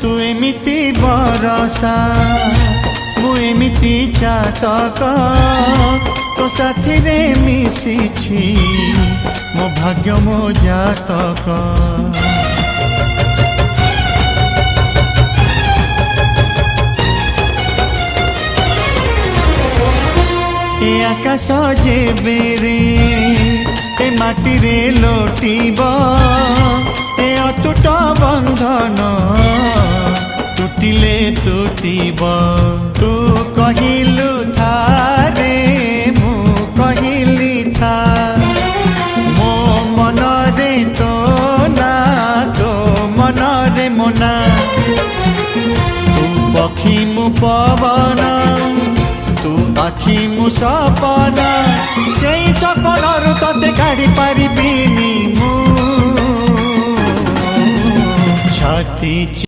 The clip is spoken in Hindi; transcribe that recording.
तू एमिति बरसा मु एमिति चातक तो साथी रे मिशिछि मो भाग्य मो जातक। ए आकाश जेबे रे ए माटी रे लोटिब ए अतुट बंधन टूटिले टूटिब। तू कहिलु था रे मु कहिली था मो मन रे तो ना तो मन रे मोना। तू पक्षी मु पवन तू आखि मु सपना से सपनरु तते काढ़ी पारिबिनी मु छाती।